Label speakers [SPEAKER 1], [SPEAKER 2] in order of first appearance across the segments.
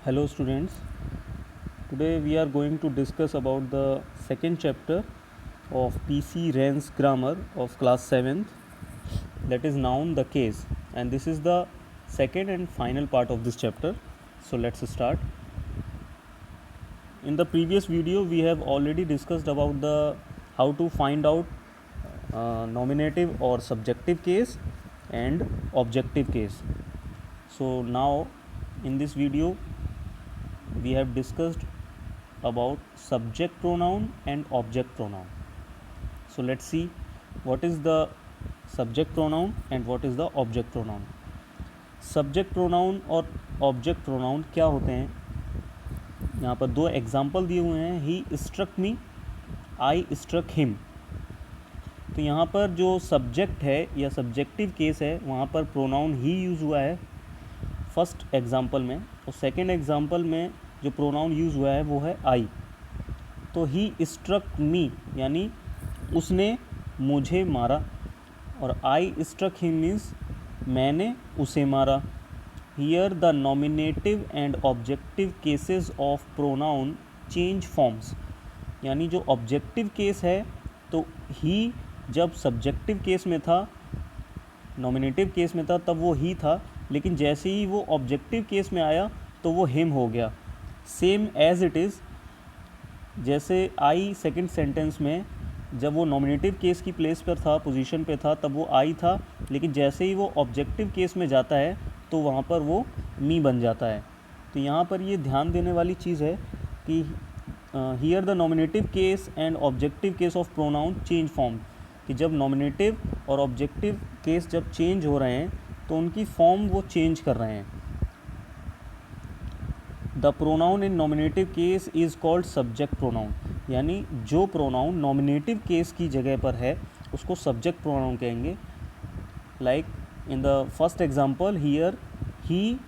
[SPEAKER 1] Hello students, today we are going to discuss about the second chapter of PC Ren's grammar of class 7th, that is noun the case, and this is the second and final part of this chapter. So let's start. In the previous video we have already discussed about the how to find out nominative or subjective case and objective case. So now in this video we have discussed about subject pronoun and object pronoun. So let's see what is the subject pronoun and what is the object pronoun. Subject pronoun और object pronoun क्या होते हैं? यहाँ पर दो example दिए हुए हैं, he struck me, I struck him. तो यहाँ पर जो सब्जेक्ट है या सब्जेक्टिव केस है वहाँ पर प्रोनाउन ही यूज़ हुआ है फर्स्ट एग्जाम्पल में, और सेकेंड एग्जाम्पल में जो प्रोनाउन यूज़ हुआ है वो है आई. तो ही स्ट्रक मी यानी उसने मुझे मारा, और आई स्ट्रक हिम मीन्स मैंने उसे मारा. Here the nominative and objective cases of pronoun change forms. यानी जो ऑब्जेक्टिव केस है तो ही जब सब्जेक्टिव केस में था, नॉमिनेटिव केस में था, तब वो ही था, लेकिन जैसे ही वो ऑब्जेक्टिव केस में आया तो वो हिम हो गया. सेम एज इट इज़, जैसे आई सेकंड सेंटेंस में जब वो नॉमिनेटिव केस की प्लेस पर था, पोजीशन पे था, तब वो आई था, लेकिन जैसे ही वो ऑब्जेक्टिव केस में जाता है तो वहाँ पर वो मी बन जाता है. तो यहाँ पर ये ध्यान देने वाली चीज़ है कि here the nominative case and objective case of pronoun change form, कि जब नॉमिनेटिव और ऑब्जेक्टिव केस जब चेंज हो रहे हैं तो उनकी फॉर्म वो चेंज कर रहे हैं. The pronoun in nominative case is called subject pronoun. यानी जो प्रोनाउन नॉमिनेटिव केस की जगह पर है उसको सब्जेक्ट प्रोनाउन कहेंगे. Like in the first example, here he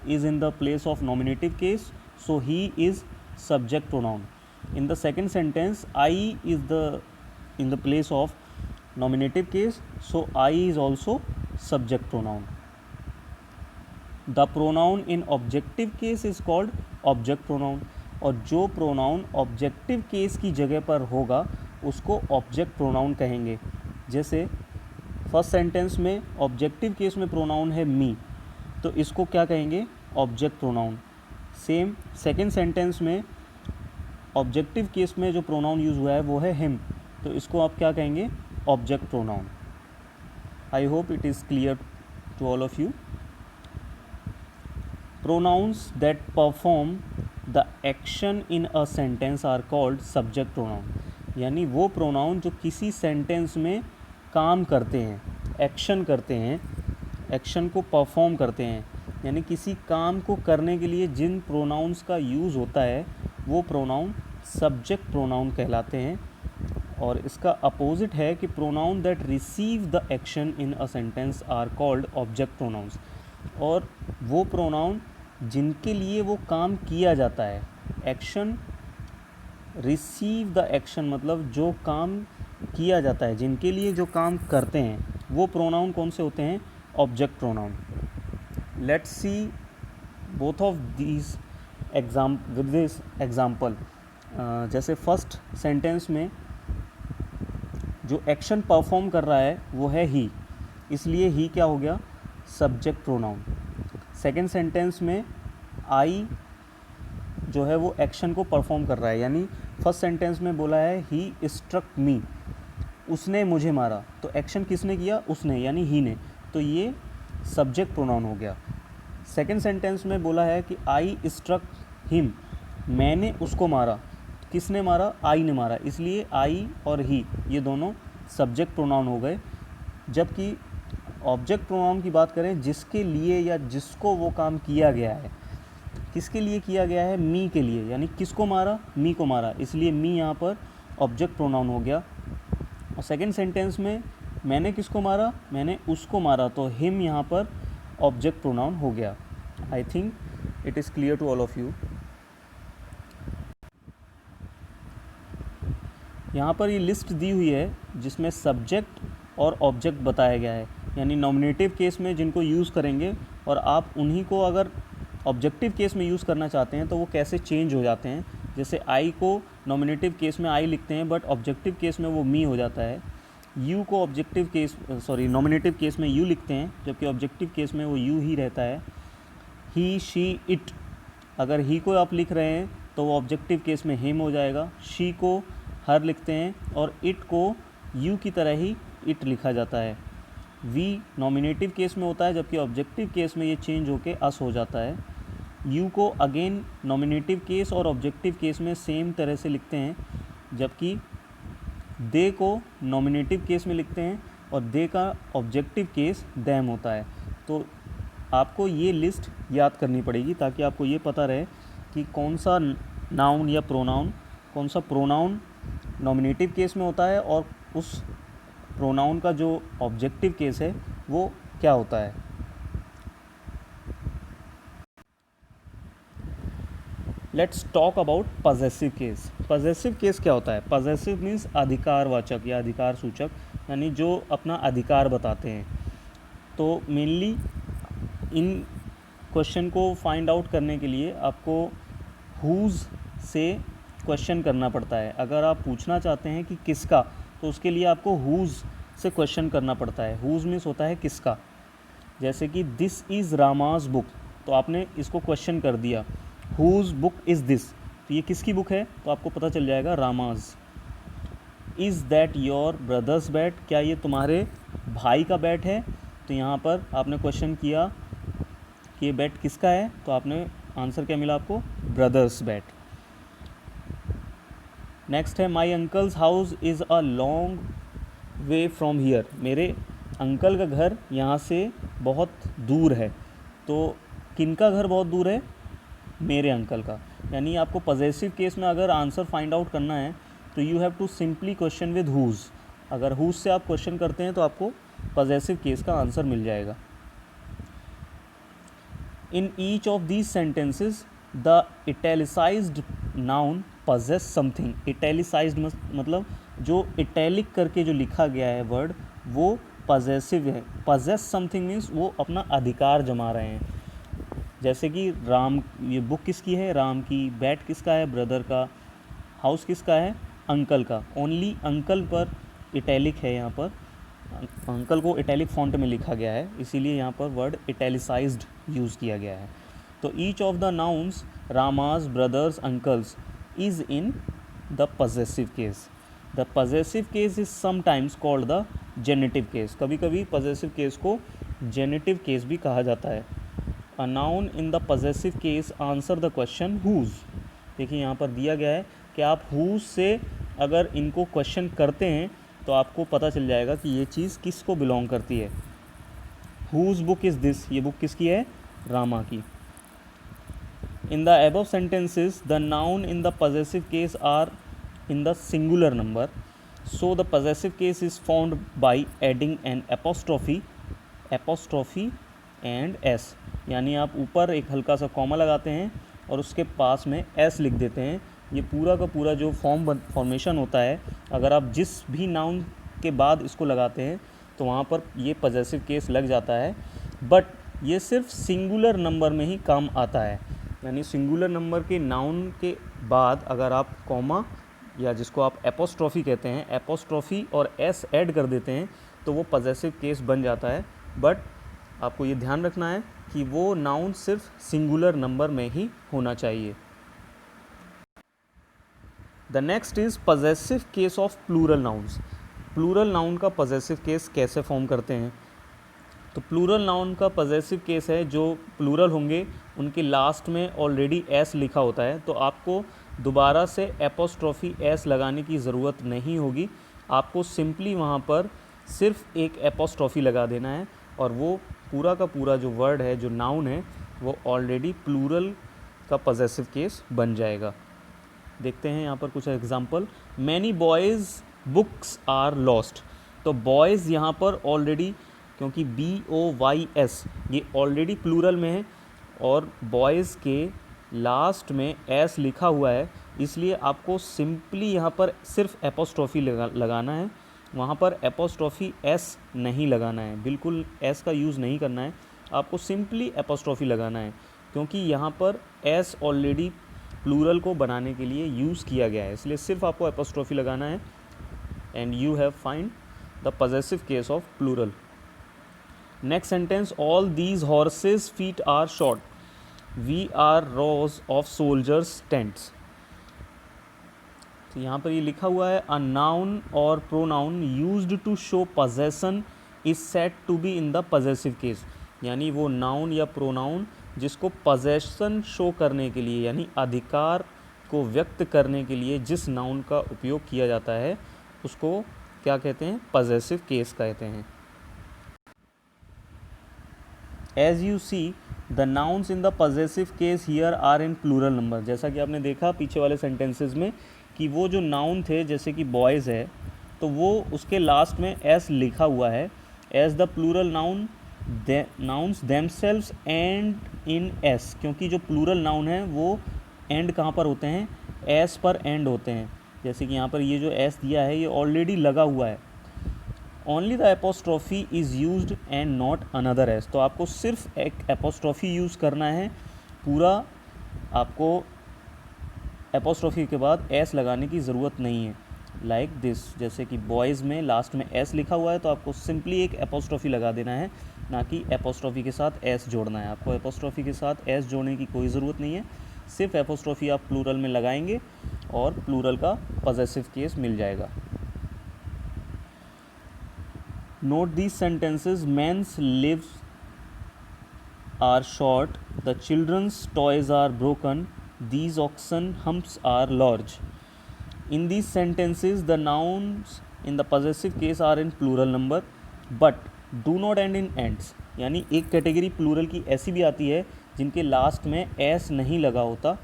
[SPEAKER 1] is in the place of nominative case, so he is subject pronoun. In the second sentence, I is the in the place of nominative case, so I is also subject pronoun. The pronoun in objective case is called object pronoun. और जो pronoun objective case की जगह पर होगा उसको object pronoun कहेंगे. जैसे first sentence में ऑब्जेक्टिव केस में प्रोनाउन है मी, तो इसको क्या कहेंगे? Object pronoun. Same second sentence में ऑब्जेक्टिव केस में जो प्रोनाउन यूज़ हुआ है वो है हिम, तो इसको आप क्या कहेंगे? Object pronoun. I hope it is clear to all of you. Pronouns that perform the action in a sentence are called subject pronoun. यानी वो प्रोनाउन जो किसी सेंटेंस में काम करते हैं, एक्शन करते हैं, एक्शन को परफॉर्म करते हैं, यानी किसी काम को करने के लिए जिन प्रोनाउंस का यूज़ होता है वो प्रोनाउन सब्जेक्ट प्रोनाउन कहलाते हैं. और इसका अपोजिट है कि pronoun that receive the action in a sentence are called object pronouns. और वो प्रोनाउन जिनके लिए वो काम किया जाता है, एक्शन, रिसीव द एक्शन मतलब जो काम किया जाता है, जिनके लिए जो काम करते हैं, वो प्रोनाउन कौन से होते हैं? Object pronoun. Let's C both of these with this example. जैसे फर्स्ट सेंटेंस में जो एक्शन परफॉर्म कर रहा है वो है ही, इसलिए ही क्या हो गया? Subject pronoun. सेकेंड सेंटेंस में आई जो है वो एक्शन को परफॉर्म कर रहा है, यानी फर्स्ट सेंटेंस में बोला है ही स्ट्रक मी, उसने मुझे मारा, तो एक्शन किसने किया? उसने, यानी ही ने, तो ये सब्जेक्ट प्रोनाउन हो गया. सेकेंड सेंटेंस में बोला है कि आई स्ट्रक हिम, मैंने उसको मारा, किसने मारा? आई ने मारा, इसलिए आई और ही ये दोनों सब्जेक्ट प्रोनाउन हो गए. जबकि ऑब्जेक्ट प्रोनाउन की बात करें, जिसके लिए या जिसको वो काम किया गया है, किसके लिए किया गया है? मी के लिए, यानी किसको मारा? मी को मारा, इसलिए मी यहाँ पर ऑब्जेक्ट प्रोनाउन हो गया. और सेकेंड सेंटेंस में मैंने किसको मारा? मैंने उसको मारा, तो हिम यहाँ पर ऑब्जेक्ट प्रोनाउन हो गया. I think it is clear to all of you. यहाँ पर ये लिस्ट दी हुई है जिसमें सब्जेक्ट और ऑब्जेक्ट बताया गया है, यानी नॉमिनेटिव केस में जिनको यूज़ करेंगे, और आप उन्हीं को अगर ऑब्जेक्टिव केस में यूज़ करना चाहते हैं तो वो कैसे चेंज हो जाते हैं। जैसे आई को नॉमिनेटिव केस में आई लिखते हैं, बट ऑब्जेक्टिव केस में वो मी हो जाता है। यू को ऑब्जेक्टिव केस नॉमिनेटिव केस में यू लिखते हैं, जबकि ऑब्जेक्टिव केस में वो यू ही रहता है। ही, शी, इट, अगर ही को आप लिख रहे हैं तो वो ऑब्जेक्टिव केस में हिम हो जाएगा। शी को हर लिखते हैं और इट को यू की तरह ही इट लिखा जाता है। वी नॉमिनेटिव केस में होता है, जबकि ऑब्जेक्टिव केस में ये चेंज होके अस हो जाता है। यू को अगेन नॉमिनेटिव केस और ऑब्जेक्टिव केस में सेम तरह से लिखते हैं, जबकि दे को नॉमिनेटिव केस में लिखते हैं और दे का ऑब्जेक्टिव केस देम होता है। तो आपको ये लिस्ट याद करनी पड़ेगी ताकि आपको ये पता रहे कि कौन सा नाउन या प्रोनाउन, कौन सा प्रोनाउन नॉमिनेटिव केस में होता है और उस प्रोनाउन का जो ऑब्जेक्टिव केस है वो क्या होता है। Let's talk about possessive case. Possessive case क्या होता है? पजेसिव मीन्स अधिकारवाचक या अधिकार सूचक, यानी जो अपना अधिकार बताते हैं। तो मेनली इन क्वेश्चन को फाइंड आउट करने के लिए आपको हुज़ से क्वेश्चन करना पड़ता है। अगर आप पूछना चाहते हैं कि किसका, तो उसके लिए आपको हुज़ से क्वेश्चन करना पड़ता है। हुज़ मीन्स होता है किसका। जैसे कि दिस इज़ रामाज बुक, तो आपने इसको क्वेश्चन कर दिया, हुज़ बुक इज़ दिस, तो ये किसकी बुक है, तो आपको पता चल जाएगा Rama's. Is that your brothers bat, क्या ये तुम्हारे भाई का बैट है, तो यहाँ पर आपने क्वेश्चन किया कि ये बैट किसका है, तो आपने आंसर क्या मिला आपको, ब्रदर्स बैट। नेक्स्ट है my uncle's house is a long way from here, मेरे अंकल का घर यहाँ से बहुत दूर है। तो किनका घर बहुत दूर है, मेरे अंकल का। यानी आपको पजेसिव केस में अगर आंसर फाइंड आउट करना है तो you have to simply question with whose. अगर हुज़ से आप क्वेश्चन करते हैं तो आपको पजेसिव केस का आंसर मिल जाएगा। In each of these sentences the italicised noun possess something. Italicised मतलब जो इटैलिक करके जो लिखा गया है वर्ड वो पजेसिव है। पजेस समथिंग मीन्स वो अपना अधिकार जमा रहे हैं। जैसे कि राम, ये बुक किसकी है, राम की, बैट किसका है, ब्रदर का, हाउस किसका है, अंकल का। ओनली अंकल पर इटैलिक है, यहाँ पर अंकल को इटैलिक फॉन्ट में लिखा गया है, इसीलिए यहाँ पर वर्ड इटैलिसाइज्ड यूज़ किया गया है। तो each of the nouns Rama's, brothers, uncles is in the possessive case. The possessive case is sometimes called the genitive case. कभी कभी पजेसिव केस को जेनेटिव केस भी कहा जाता है। A noun in the possessive case answer the question whose. देखिए यहाँ पर दिया गया है कि आप हुज़ से अगर इनको क्वेश्चन करते हैं तो आपको पता चल जाएगा कि ये चीज़ किसको बिलोंग करती है। हुज़ बुक इज़ दिस, ये बुक किसकी है, रामा की। In the above sentences the noun in the possessive case are in the singular number, so the possessive case is found by adding an apostrophe and S. यानी आप ऊपर एक हल्का सा कॉमा लगाते हैं और उसके पास में एस लिख देते हैं। ये पूरा का पूरा जो फॉर्मेशन होता है, अगर आप जिस भी नाउन के बाद इसको लगाते हैं तो वहाँ पर ये पजेसिव केस लग जाता है। बट ये सिर्फ सिंगुलर नंबर में ही काम आता है। यानी सिंगुलर नंबर के नाउन के बाद अगर आप कॉमा या जिसको आप एपोस्ट्रॉफी कहते हैं, एपोस्ट्रॉफी और एस ऐड कर देते हैं तो वो पजेसिव केस बन जाता है। बट आपको ये ध्यान रखना है कि वो नाउन सिर्फ सिंगुलर नंबर में ही होना चाहिए। The next is possessive case of plural nouns. Plural noun का पजेसिव केस कैसे फॉर्म करते हैं? तो प्लूरल नाउन का पजेसिव केस है जो प्लूरल होंगे उनके लास्ट में ऑलरेडी एस लिखा होता है, तो आपको दोबारा से एपोस्ट्रॉफी एस लगाने की ज़रूरत नहीं होगी। आपको सिंपली वहाँ पर सिर्फ एक एपोस्ट्रॉफी लगा देना है और वो पूरा का पूरा जो वर्ड है, जो नाउन है, वो ऑलरेडी प्लूरल का पजेसिव केस बन जाएगा। देखते हैं यहाँ पर कुछ example. Many boys books are lost. तो बॉयज़ यहाँ पर ऑलरेडी, क्योंकि BOYS ये ऑलरेडी प्लूरल में है और बॉयज़ के लास्ट में एस लिखा हुआ है, इसलिए आपको सिंपली यहाँ पर सिर्फ एपोस्ट्रॉफी लगाना है। वहाँ पर एपोस्ट्रॉफी एस नहीं लगाना है, बिल्कुल एस का यूज़ नहीं करना है, आपको सिंपली एपोस्ट्रॉफी लगाना है। क्योंकि यहाँ पर एस ऑलरेडी प्लूरल को बनाने के लिए यूज़ किया गया है, इसलिए सिर्फ आपको एपोस्ट्रोफी लगाना है and you have find the possessive case of plural. Next sentence, all these horses feet are short, we are rows of soldiers tents. तो यहाँ पर ये लिखा हुआ है अ नाउन और pronoun used to show possession is said to be in the possessive case, यानी वो नाउन या प्रोनाउन जिसको पजेशन शो करने के लिए यानी अधिकार को व्यक्त करने के लिए जिस नाउन का उपयोग किया जाता है उसको क्या कहते हैं, पजेसिव केस कहते हैं। As you see the nouns in the possessive case here are in plural number. जैसा कि आपने देखा पीछे वाले सेंटेंसेस में कि वो जो नाउन थे जैसे कि बॉयज़ है तो वो उसके लास्ट में एस लिखा हुआ है, as the plural nouns themselves end in S, क्योंकि जो प्लूरल नाउन है वो एंड कहाँ पर होते हैं, एस पर एंड होते हैं। जैसे कि यहाँ पर ये जो एस दिया है ये ऑलरेडी लगा हुआ है। Only the apostrophe is used and not another S, तो आपको सिर्फ एक एपोस्ट्रॉफी यूज़ करना है, पूरा आपको एपोस्ट्रॉफी के बाद एस लगाने की ज़रूरत नहीं है। लाइक दिस, जैसे कि बॉयज़ में लास्ट में एस लिखा हुआ है तो आपको सिंपली एक एपोस्ट्रॉफी लगा देना है, ना कि एपोस्ट्रॉफी के साथ एस जोड़ना है। आपको एपोस्ट्रॉफी के साथ एस जोड़ने की कोई ज़रूरत नहीं है, सिर्फ एपोस्ट्रॉफी आप प्लूरल में लगाएंगे और प्लूरल का पॉजेसिव केस मिल जाएगा। Note these sentences, men's lives are short, the children's toys are broken, these oxen humps are large. In these sentences the nouns in the possessive case are in plural number but do not end in ends, यानी एक category plural की ऐसी भी आती है जिनके last में S नहीं लगा होता।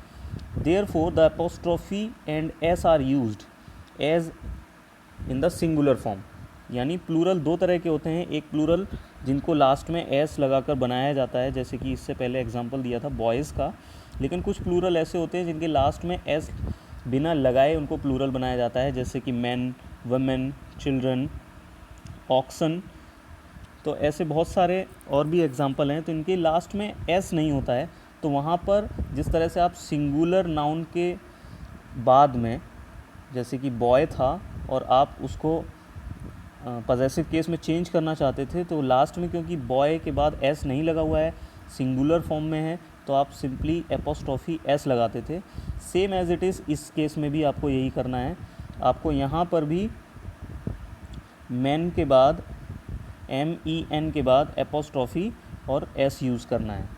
[SPEAKER 1] therefore the apostrophe and s are used as in the singular form, यानी प्लूरल दो तरह के होते हैं, एक प्लूरल जिनको लास्ट में एस लगाकर बनाया जाता है, जैसे कि इससे पहले एग्जांपल दिया था बॉयज़ का, लेकिन कुछ प्लूरल ऐसे होते हैं जिनके लास्ट में एस बिना लगाए उनको प्लूरल बनाया जाता है, जैसे कि मैन, वुमेन, चिल्ड्रन, ऑक्सन। तो ऐसे बहुत सारे और भी एग्जांपल हैं, तो इनके लास्ट में एस नहीं होता है, तो वहाँ पर जिस तरह से आप सिंगुलर नाउन के बाद में, जैसे कि बॉय था और आप उसको पॉजेसिव केस में चेंज करना चाहते थे, तो लास्ट में क्योंकि बॉय के बाद एस नहीं लगा हुआ है, सिंगुलर फॉर्म में है, तो आप सिंपली एपोस्ट्रॉफी एस लगाते थे। सेम एज इट इज़ इस केस में भी आपको यही करना है। आपको यहाँ पर भी मैन के बाद MEN के बाद एपोस्ट्रॉफी और एस यूज़ करना है।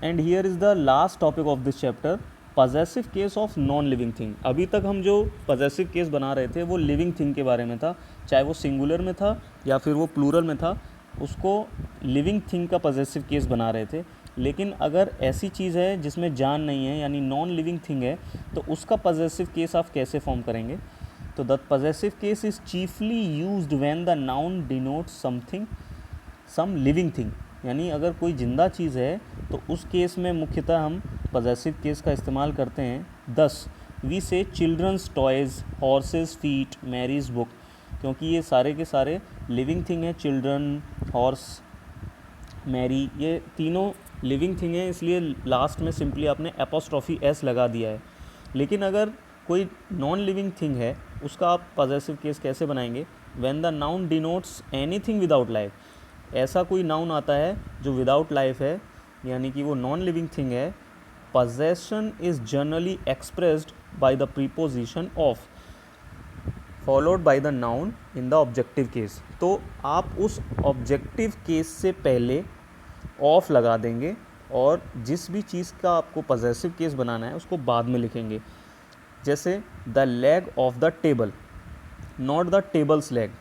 [SPEAKER 1] And here is the last topic of this chapter, possessive case of non living thing. अभी तक हम जो पॉजेसिव केस बना रहे थे वो लिविंग थिंग के बारे में था, चाहे वो सिंगुलर में था या फिर वो प्लूरल में था, उसको लिविंग थिंग का पॉजेसिव केस बना रहे थे। लेकिन अगर ऐसी चीज़ है जिसमें जान नहीं है यानी नॉन लिविंग थिंग है, तो उसका पॉजेसिव केस आप कैसे फॉर्म करेंगे? तो the possessive case is chiefly used when the noun denotes something some living thing, यानी अगर कोई ज़िंदा चीज़ है तो उस केस में मुख्यतः हम पॉजेसिव केस का इस्तेमाल करते हैं। Thus we say children's toys, horses feet, Mary's book, क्योंकि ये सारे के सारे लिविंग थिंग हैं। चिल्ड्रन, हॉर्स, मैरी, ये तीनों लिविंग थिंग हैं, इसलिए लास्ट में सिंपली आपने एपोस्ट्रॉफी एस लगा दिया है। लेकिन अगर कोई नॉन लिविंग थिंग है उसका आप पॉजेसिव केस कैसे बनाएंगे? When the noun denotes anything without life, ऐसा कोई नाउन आता है जो विदाउट लाइफ है यानी कि वो नॉन लिविंग थिंग है, possession is generally expressed by the preposition of followed by the noun in the objective case। तो आप उस ऑब्जेक्टिव केस से पहले ऑफ लगा देंगे और जिस भी चीज़ का आपको पॉजेसिव केस बनाना है उसको बाद में लिखेंगे। जैसे the leg of the table, not the tables leg,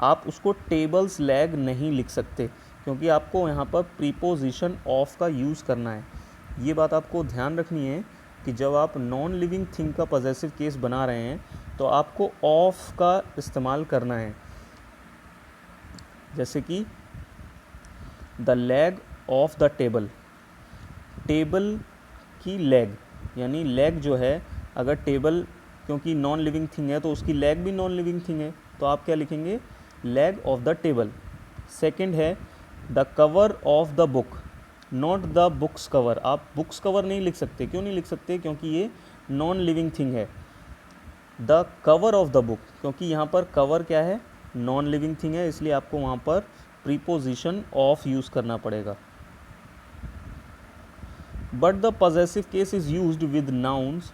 [SPEAKER 1] आप उसको टेबल्स लेग नहीं लिख सकते क्योंकि आपको यहाँ पर प्रीपोजिशन ऑफ का यूज़ करना है। ये बात आपको ध्यान रखनी है कि जब आप नॉन लिविंग थिंग का पॉजेसिव केस बना रहे हैं तो आपको ऑफ का इस्तेमाल करना है। जैसे कि the leg of the table, table की लेग, यानी लेग जो है, अगर टेबल क्योंकि नॉन लिविंग थिंग है तो उसकी लेग भी नॉन लिविंग थिंग है, तो आप क्या लिखेंगे? Leg of the table. Second है the cover of the book, not the book's cover. आप बुक्स कवर नहीं लिख सकते, क्यों नहीं लिख सकते? क्योंकि ये नॉन लिविंग थिंग है। The cover of the book, क्योंकि यहाँ पर कवर क्या है? नॉन लिविंग थिंग है, इसलिए आपको वहाँ पर प्रीपोजिशन ऑफ यूज़ करना पड़ेगा। But the possessive case is used with nouns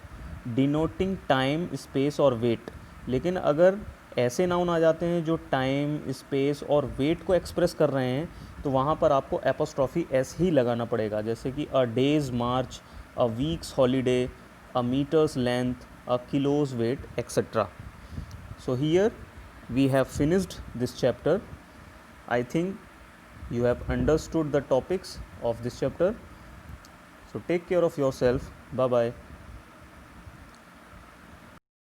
[SPEAKER 1] denoting time, space और वेट। लेकिन अगर ऐसे नाउन आ जाते हैं जो टाइम, स्पेस और वेट को एक्सप्रेस कर रहे हैं, तो वहाँ पर आपको एपोस्ट्रॉफी एस ही लगाना पड़ेगा, जैसे कि a day's march, a week's holiday, a metre's length, a kilo's weight, etc. So here we have finished this chapter. I think you have understood the topics of this chapter. So take care of yourself. Bye bye.